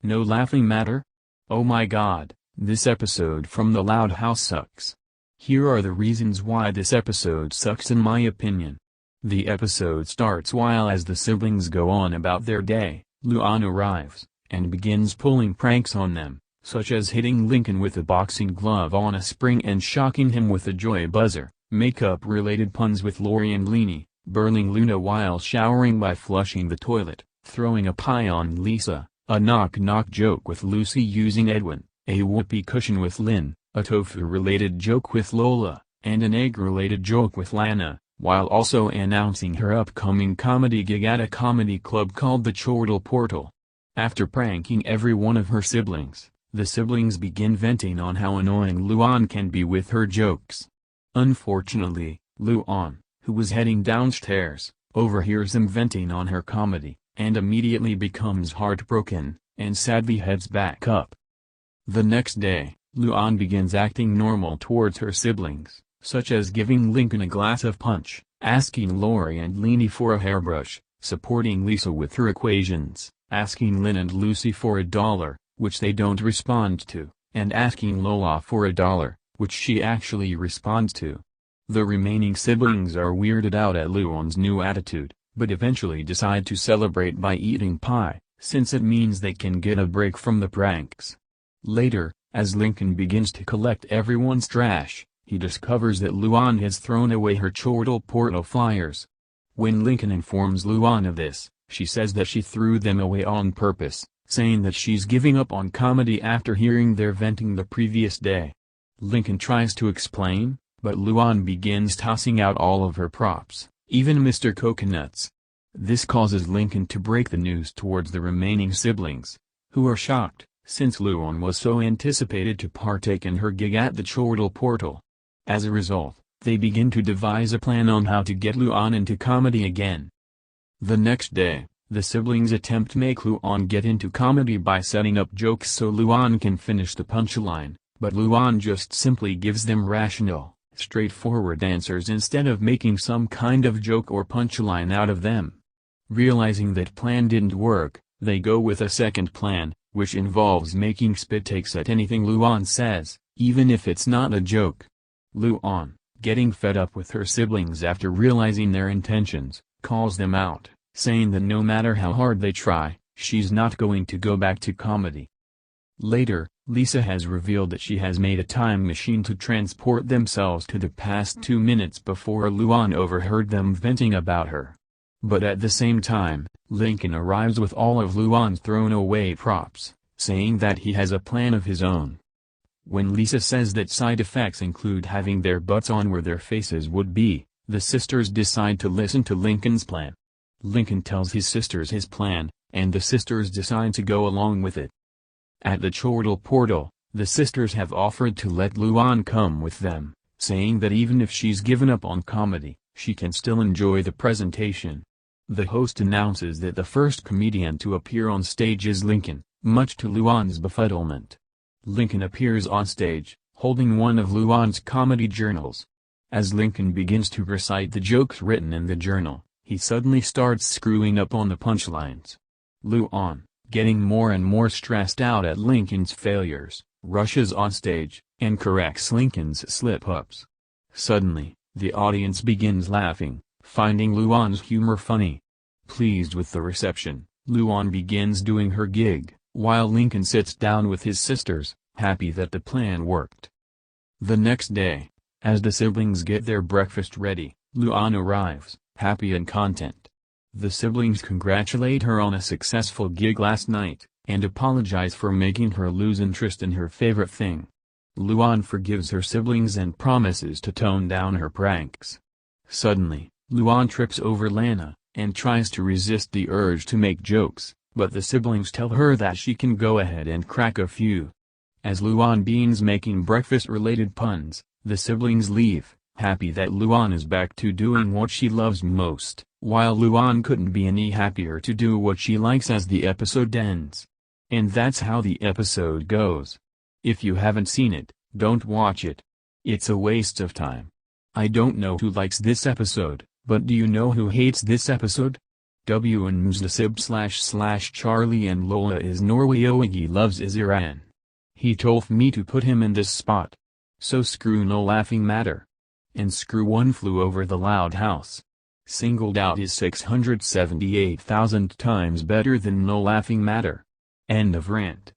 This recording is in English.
No laughing matter? Oh my god, this episode from the Loud House sucks. Here are the reasons why this episode sucks in my opinion. The episode starts while as the siblings go on about their day, Luan arrives, and begins pulling pranks on them, such as hitting Lincoln with a boxing glove on a spring and shocking him with a joy buzzer, makeup-related puns with Lori and Leanie, burning Luna while showering by flushing the toilet, throwing a pie on Lisa, a knock-knock joke with Lucy using Edwin, a whoopee cushion with Lynn, a tofu-related joke with Lola, and an egg-related joke with Lana, while also announcing her upcoming comedy gig at a comedy club called the Chortle Portal. After pranking every one of her siblings, the siblings begin venting on how annoying Luan can be with her jokes. Unfortunately, Luan, who was heading downstairs, overhears them venting on her comedy, and immediately becomes heartbroken, and sadly heads back up. The next day, Luan begins acting normal towards her siblings, such as giving Lincoln a glass of punch, asking Lori and Leanie for a hairbrush, supporting Lisa with her equations, asking Lynn and Lucy for $1, which they don't respond to, and asking Lola for $1, which she actually responds to. The remaining siblings are weirded out at Luan's new attitude, but eventually decide to celebrate by eating pie, since it means they can get a break from the pranks. Later, as Lincoln begins to collect everyone's trash, he discovers that Luan has thrown away her Chortle Portal flyers. When Lincoln informs Luan of this, she says that she threw them away on purpose, saying that she's giving up on comedy after hearing their venting the previous day. Lincoln tries to explain, but Luan begins tossing out all of her props, even Mr. Coconuts. This causes Lincoln to break the news towards the remaining siblings, who are shocked, since Luan was so anticipated to partake in her gig at the Chortle Portal. As a result, they begin to devise a plan on how to get Luan into comedy again. The next day, the siblings attempt to make Luan get into comedy by setting up jokes so Luan can finish the punchline, but Luan just simply gives them rational, straightforward answers instead of making some kind of joke or punchline out of them. Realizing that plan didn't work, they go with a second plan, which involves making spit takes at anything Luan says, even if it's not a joke. Luan, getting fed up with her siblings after realizing their intentions, calls them out, saying that no matter how hard they try, she's not going to go back to comedy. Later, Lisa has revealed that she has made a time machine to transport themselves to the past 2 minutes before Luan overheard them venting about her. But at the same time, Lincoln arrives with all of Luan's thrown-away props, saying that he has a plan of his own. When Lisa says that side effects include having their butts on where their faces would be, the sisters decide to listen to Lincoln's plan. Lincoln tells his sisters his plan, and the sisters decide to go along with it. At the Chortle Portal, the sisters have offered to let Luan come with them, saying that even if she's given up on comedy, she can still enjoy the presentation. The host announces that the first comedian to appear on stage is Lincoln, much to Luan's befuddlement. Lincoln appears on stage, holding one of Luan's comedy journals. As Lincoln begins to recite the jokes written in the journal, he suddenly starts screwing up on the punchlines. Luan, getting more and more stressed out at Lincoln's failures, rushes on stage, and corrects Lincoln's slip-ups. Suddenly, the audience begins laughing, finding Luan's humor funny. Pleased with the reception, Luan begins doing her gig, while Lincoln sits down with his sisters, happy that the plan worked. The next day, as the siblings get their breakfast ready, Luan arrives, happy and content. The siblings congratulate her on a successful gig last night, and apologize for making her lose interest in her favorite thing. Luan forgives her siblings and promises to tone down her pranks. Suddenly, Luan trips over Lana, and tries to resist the urge to make jokes, but the siblings tell her that she can go ahead and crack a few. As Luan begins making breakfast-related puns, the siblings leave, happy that Luan is back to doing what she loves most, while Luan couldn't be any happier to do what she likes as the episode ends. And that's how the episode goes. If you haven't seen it, don't watch it. It's a waste of time. I don't know who likes this episode, but do you know who hates this episode? W and Msdasib / Charlie and Lola is Norway Oigi loves is Iran. He told me to put him in this spot. So screw no laughing matter. And screw one flew over the loud house. Singled out is 678,000 times better than no laughing matter. End of rant.